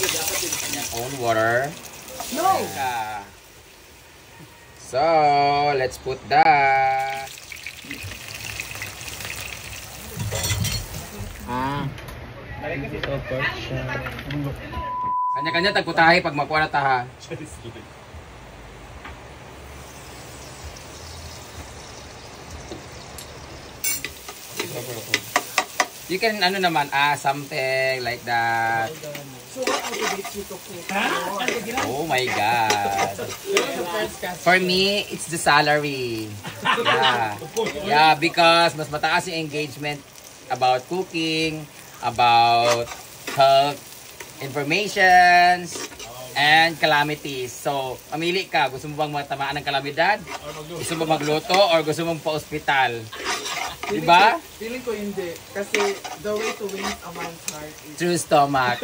Kanyang own water. No! So, let's put that. Kanya-kanya tagputahe pag makuha na taha. You can ano naman, something like that. So what motivates you to cook? Oh my God. For me, it's the salary. Yeah. Yeah, because mas mataas yung engagement about cooking, about health informations, and calamities. So, mamili ka. Gusto mo bang matamaan ng kalamidad? Gusto mo magluto or gusto mong pa-ospital? Diba? Feeling ko hindi. Kasi the way to win a man's heart is True stomach.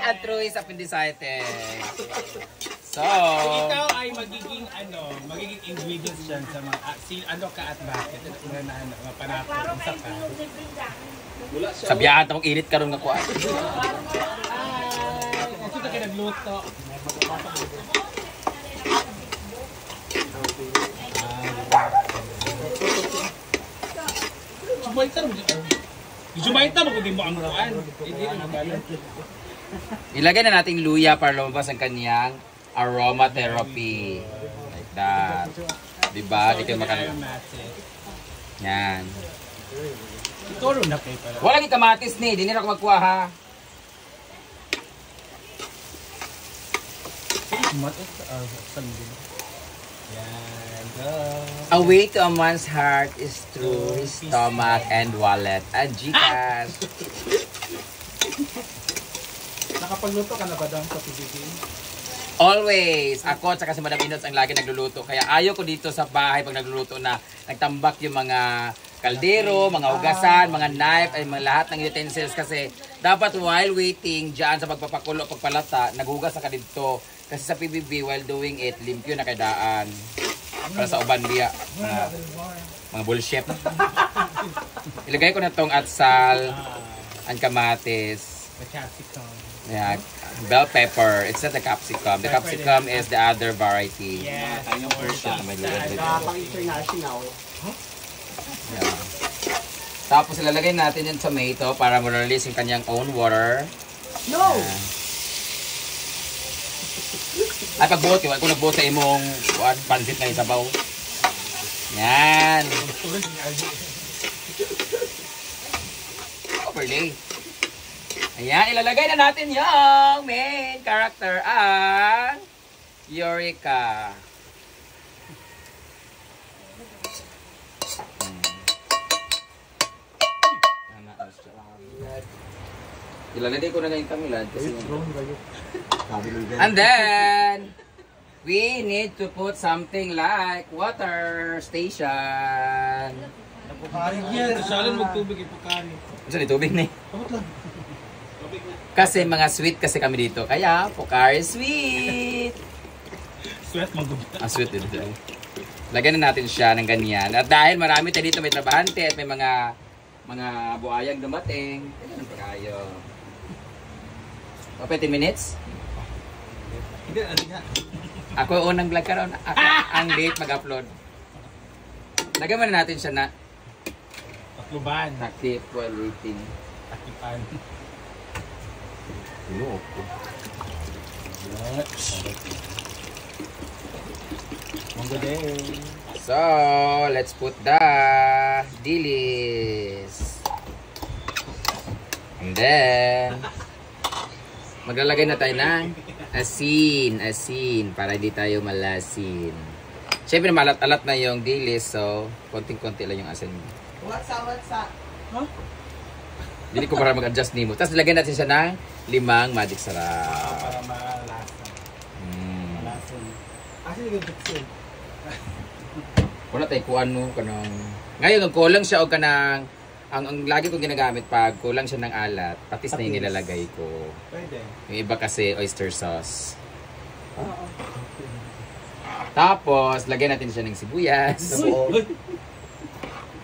And true is appendicitis. So, ikaw ay magiging ingredients dyan sa mga ano ka at bakit na panakot sa ka. sabihan akong init karon nga kuan. Ito na kayo nagluto. Jumaita mo kung di mo ang kuan. Ilagay na nating luya para lumabas ang kanyang aromatherapy. Like that. Diba? Di kayo makan. Yan. Toro na kayo pala. Walang ikamatis ni. Di nila ako magkuha ha. A way to a man's heart is through his stomach and wallet. And Gcash. nakapagluto ka na ba doon sa PBB? Always! Ako at si Madam Inots ang lagi nagluluto. Kaya ayaw ko dito sa bahay pag nagluluto na nagtambak yung mga kaldero, mga ugasan, mga knife, ay mga lahat ng utensils kasi dapat while waiting dyan sa pagpapakulo, pagpalata, naghugas ka dito. Kasi sa PBB while doing it, limpyo na kadaan. Para sa uban biya. Mga bullshit. Ilagay ko na tong atsal, ang kamatis. The capsicum. Yeah, bell pepper. It's not the capsicum. The capsicum is the other variety. Yes. Kapang-international. Yeah. Tapos ilalagay natin yung tomato para ma-release yung kanyang own water. No! Ay, pagbuot yun. Kung nagbuot sa imong pansit na isabaw. Yan. Overlay. Ayan, ilalagay na natin yung main character, ang Eureka. Ilalagay ko na ngayon kamilad kasi and then we need to put something like water station. Yan, sasalan magtubig ipukani. Saan tubig ni? Kasi mga sweet kasi kami dito. Kaya Pocari sweet. Sweat magubita. Sweet dito. Lagyan na natin siya ng ganyan. At dahil marami tayo dito, may trabahante at may mga buhayang dumating. Ganyan pa kayo. O, 20 minutes? Ako unang vlog ka ron. Ako ang late mag-upload. Lagyan mo na natin siya na Takluban. active while waiting. Takipan. Monggo day. So, let's put the dilis. And then, maglalagay na tayo ng asin, para hindi tayo malasin. Siyempre, malat-alat na yung dilis, so, konting-konti lang yung asin. What's up? Huh? Hindi ko para mag-adjust nimo. Tapos, lagyan natin siya ng 5 magic sarap. Para malasa. Malason. Actually, yung buksin. Wala tayo kung ano, kanang... Ngayon, kung kulang siya o kanang... Ang lagi kong ginagamit pag kulang siya ng alat, patis na yung nilalagay ko. Pwede. Yung iba kasi oyster sauce. Tapos, lagyan natin siya ng sibuyas.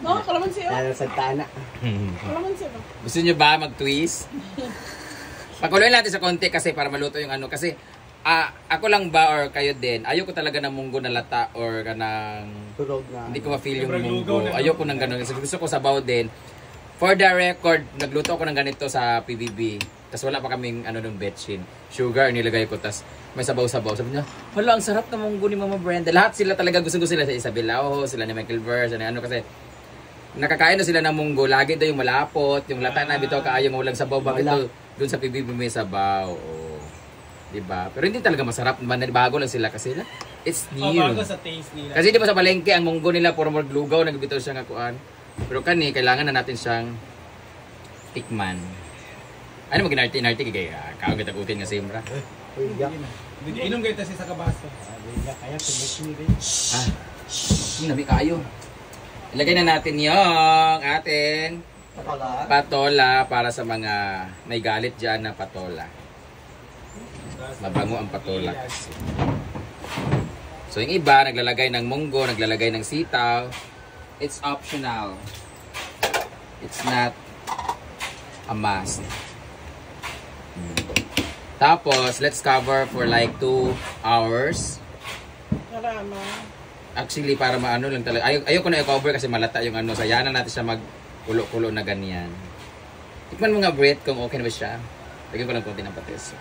No, kalamansi oh. Lalo sa tana. Kalamansi ba? Gusto nyo ba mag-twist? Pakuloyin natin sa konti kasi para maluto yung ano. Kasi ako lang ba or kayo din, ayoko talaga ng munggo na lata or kanang hindi ko ma-feel yung munggo. Ayoko ng ganun. Kasi gusto ko sabaw din. For the record, nagluto ako ng ganito sa PBB. Tapos wala pa kaming ano nung betchin. Sugar, nilagay ko. Tapos may sabaw-sabaw. Sabi niya, hala, ang sarap na munggo ni Mama Brenda. Lahat sila talaga gusto sila sa Isabelao, sila ni Michael Vers, ano kasi nakakain na sila ng munggo. Lagi daw yung malapot, yung lata na bitaw kaayo mo walang sabaw. Bakit daw doon sa PBB may sabaw? Oh. Diba? Pero hindi talaga masarap. Bago lang sila kasi it's new. Bago sa taste nila. Kasi di ba sa palengke, ang munggo nila puro maglugaw, nagbitaw siya ng kuan. Pero kani, kailangan na natin siyang tikman. Ano mo ginarti-narti kaya kaong gitagutin nga simbra. Inom kayo kasi sa kabaso. Nabi kayo. Ilagay na natin yung ating patola para sa mga may galit dyan na patola. Mabango ang patola kasi. So yung iba, naglalagay ng munggo, naglalagay ng sitaw. It's optional. It's not a must. Tapos, let's cover for like 2 hours. Actually, para maano lang talaga. Ayoko na i-cover kasi malata yung ano. Sayanan natin siya mag-kulo-kulo na ganyan. Tikman mo nga, Brett, kung okay na ba siya. Lagyan ko lang konti ng patis.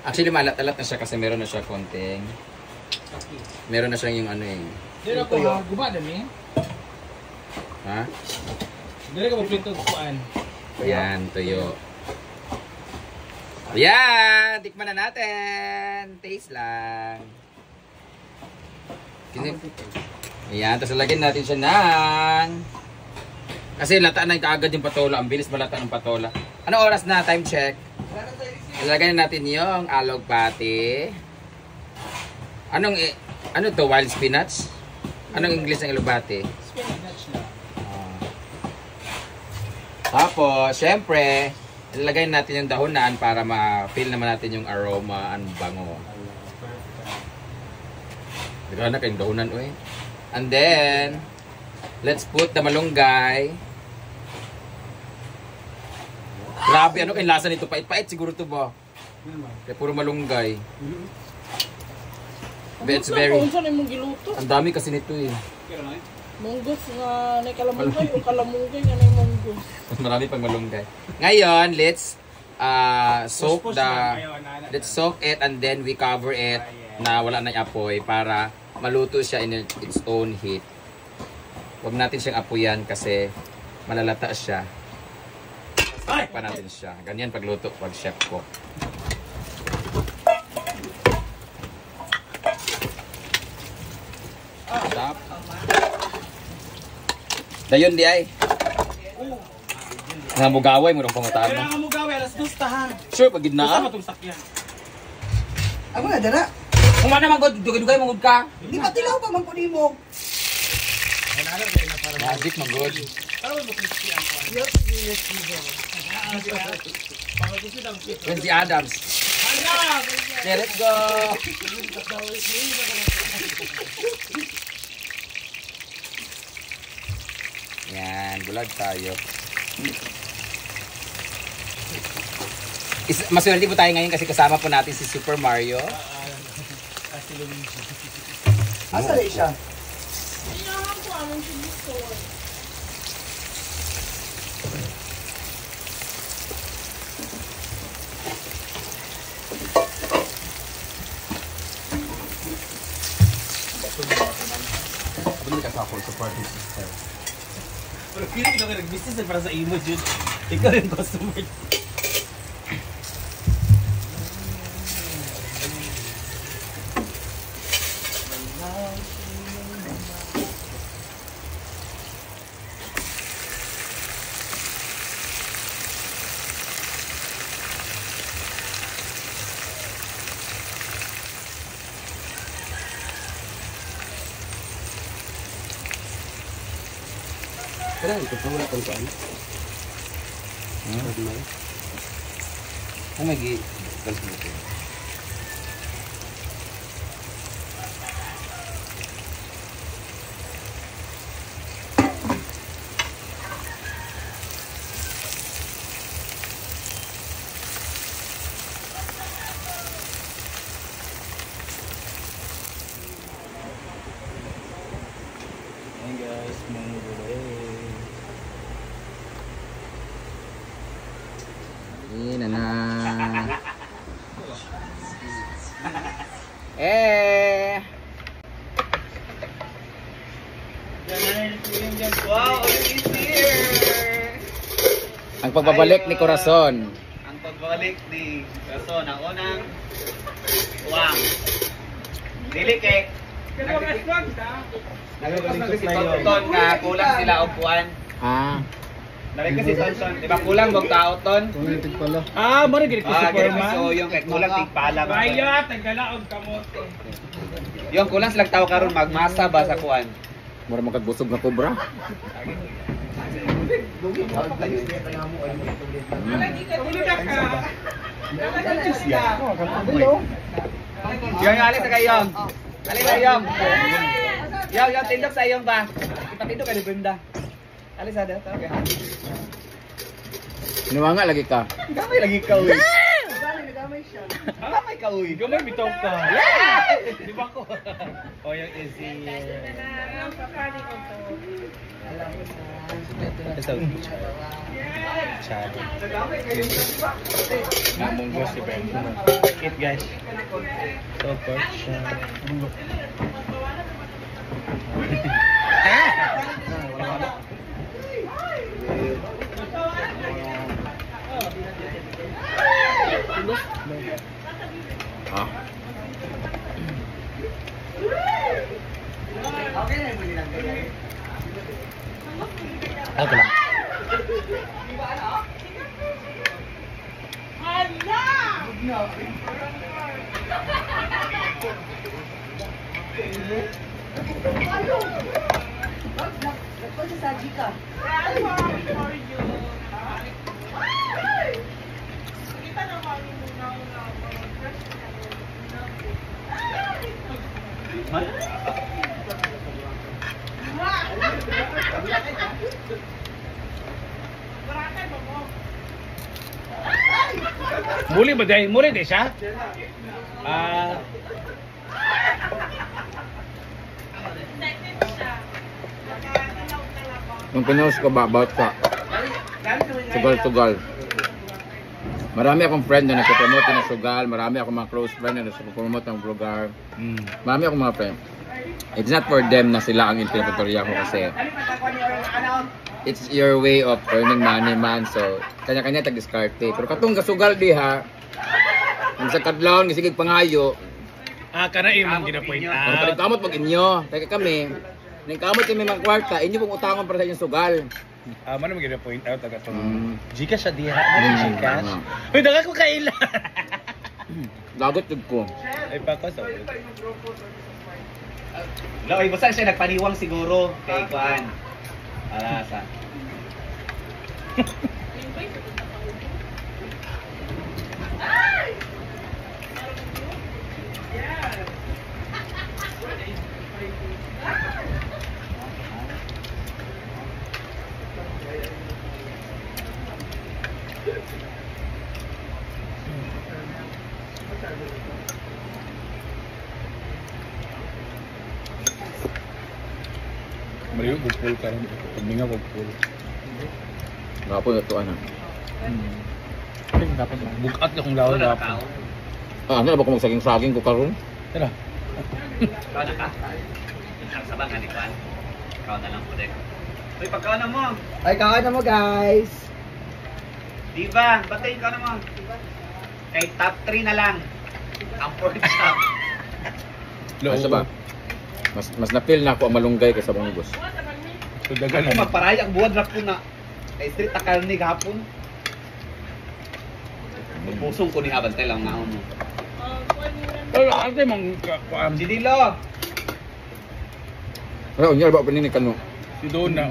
Actually, malat-alat na siya kasi meron na siya konting. Meron na siyang yung ano eh. Dito ko ha, gumada ni. Ha? Dito ko magpinto kuan. Ayan, tuyo. Ayan, tikman na natin. Taste lang. Ayan, tapos lagyan natin siya ng... Kasi lata na kaagad yung patola. Ang bilis malata ng patola. Anong oras na? Time check. Lagyan na natin yung alog pati. Ano to? Wild spinach? Anong English ng alubati? Spinach na. Tapos, syempre, ilalagay natin yung dahonan para ma-feel naman natin yung aroma, ang bango. Bigla na kayong dahonan, uy. And then, let's put the malunggay. Grabe, ano kayong lasa nito? Pait-pait siguro to ba? Kaya puro malunggay. But it's very... Ang dami kasi nito eh. Munggos nga na kalamunggay o kalamunggay nga na munggos. Marami pang malunggay. Ngayon, let's soak it and then we cover it na wala na apoy para maluto siya in its own heat. Huwag natin siyang apoyan kasi malalata siya. Pa natin siya. Ganyan pagluto pag chef ko. Stop. Dayon di ay. Nga mugaway mo rin pangutaan mo. Kaya nga mo gawin, alas 2 tahan. Sure, pagid na Gusto mo itong sakyan. Ako na, dala. Kung ano naman, dugay-dugay mong ka. Di ba tilaw pa man po ni mo? Magic, magod. Parang mo crispy ang kuan. When si Adams. Okay, let's go. Yan, bulag tayo. Maswerte po tayo ngayon kasi kasama po natin si Super Mario. Asa rin siya? Kailangan ko anong chili sauce. Bumili ka sa ako, supporting sister. Pero feeling ikaw ka nag-business para sa imo, Jude. Ikaw yung customer. Kaya, ito pa wala kang saan. Kung may gi-calculate. Ayun na. Eh. Wow, it's here! Ang pagbabalik ni Corazon. Ang pagbalik ni Corazon, ang unang uwang. Dili kay nagrequest na si Tonton nga kulang sila og kuan. Ah. Nagrequest si Tonton, di ba kulang bog tao ton? Ah, mara gid ko si Superman. So Superman. yung kay kulang tigpala ba? Bayat, nagdalaog kamote. Yung kulang silang tao karon magmasa ba sa kuan? Mura magkagbusog na cobra. Yung alis sa kayong. Alis sa kayong. Yung tindok sa iyong ba? Ipatindok kay Brenda. Alis sa dito. Okay. Niwanga lagi ka. Gamay lagi ka uy. Gamay ka uy. Gamay bitaw ka. Di ba ko? O yung easy. Ito. Chad. Namong go si Ben. Eat guys. So portion. Ah. Ako lang. Muli ba dahil? Muli din siya? Ah. Yung pinost ko ba about sa sugal-sugal. Marami akong friend na nagpo-promote ng sugal. Marami akong mga close friend na nagpo-promote ng vlogger. Marami akong mga friend. It's not for them na sila ang pinapatuloy ko kasi it's your way of earning money man. So, kanya-kanya tag-discarte. Pero katong kasugal diha, kung sa kadlawon, kasi pangayo, Kana imong ginapoint kung out. kamot pag inyo, kaya kami, nang kamot kami mga kwarta, inyo pong utangon para sa inyong sugal. Mano mo gina-point out aga tong Mm. Gcash sa diha. Ano Gcash? Uy, daga ko kaila. Lagot yun ko. Ay pa ko sa. Lo, basta siya nagpaniwang siguro kay kuan. Alasa. Mariyo bukol karon. Pagminga bukol. Gapon na to, ano. Dapat bukat akong lawon dapat. Ah, ano ba kung magsaging-saging ko karon? Tara. Ikaw na ka. Ang sabangan ni kuan. Ikaw na lang po dek. Uy, pagkaon na mo. Ay, kain na mo, guys. Diba? Batay ka na mo. Kay top 3 na lang. Ang pork chop. Asa ba? Mas na-feel na ako ang malunggay kaysa bangus. So dagan Ako na. magparayak buwan ra ko na. Kay street takal ni gahapon. Pusong ko ni abantay lang naon mo. Pero ate mong kuan Si Dilo. Ano, unyar ba pinin kanu? si Dona.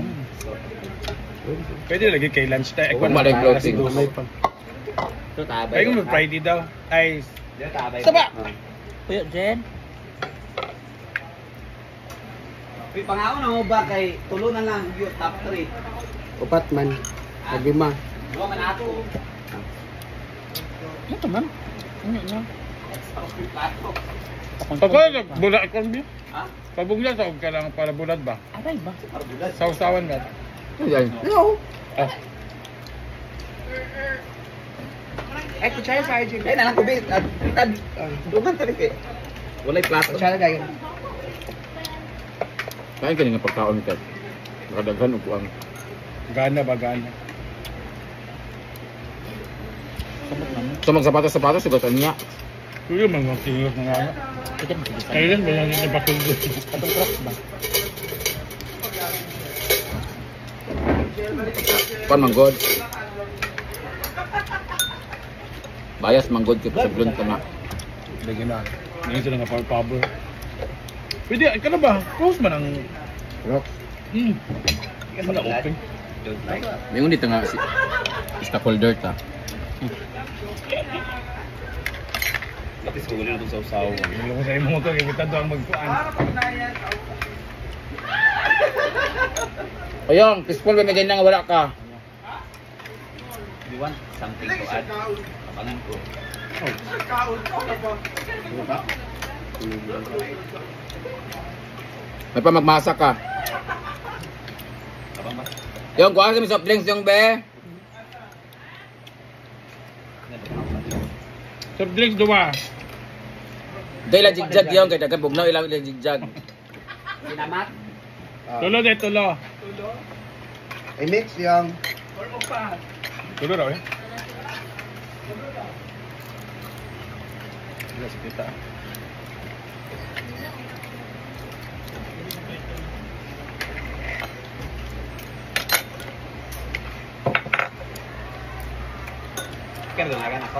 Pwede lagi kay lunch tayo. Huwag maling floating. Ito tabay. Ay mag Friday daw. Ay. Dito tabay. Saba. Kuya Jen? Uy, pangaon na mo ba kay tulo na lang yung top 3. Upat man. Lima. Duwa man ako. Ito man. Ano na? Pagka bulat ko niya. Ha? Pabugla sa og ka lang para bulat ba? Aray ba? Sausawan ba? Ay, No. Ah. Ay, kutsara sa RJ. Ay, nalang kubit. Tad. Duman talik eh. Walay plato. Kutsara kayo. Kaya ka nga pagkaon ka. Nakadaghan o kuang. Gana ba, gana? So magsapatos-sapatos, sugatan niya. Kuya, mga tingos na nga. Kailan ba lang yung patulog? Katong cross ba? Pan manggod. Bayas manggod ka sa blond ka na. Lagi na. Ngayon sila nga power. Pwede, ka na ba? Close man ang... Rock. Kasi na open. Mayroon dito nga si stakeholder ta. Lapis ko wala na itong sausaw. Hindi ko sa imo motor, kita doon magpuan. Ayong, peaceful ba may ganyan nga wala ka? You want something to add? Kapangan ko. May pa magmasa ka. Kapang ba? Yung, kuha kami soft drinks yung be. Soft drinks duwa. Dahil lang jigjag yung, kaya dagan bugnaw ilang jigjag. Sinamat? Tulo de, tulo. I-mix yung... Tulo raw eh. Wala sa kita. Kaya ganagan ako.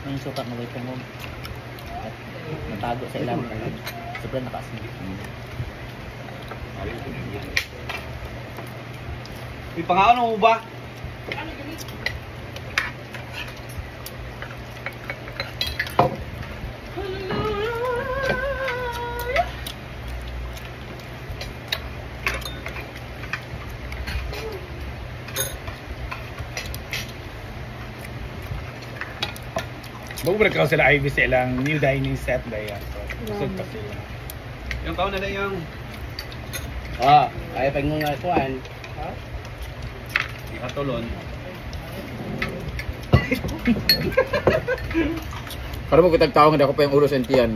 Yung suka na way mo natago sa ilalim sobrang nakas May pangaon mo ba? Bago ka sila Ivy sa ilang new dining set na yan. So, busog pa sila. Yung kaon na yung... ay pag mga kuan Ikatulon. Para mo kitag tao nga ako pa yung uros and tiyan.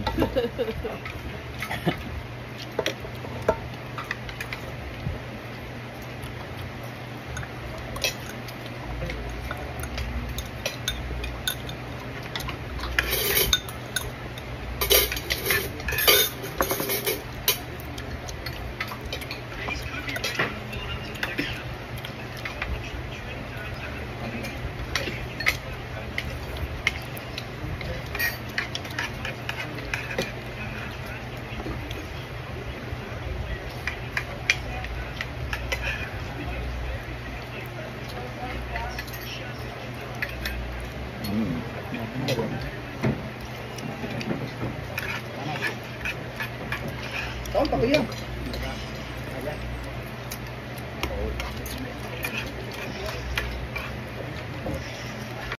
Kaon pa kuya.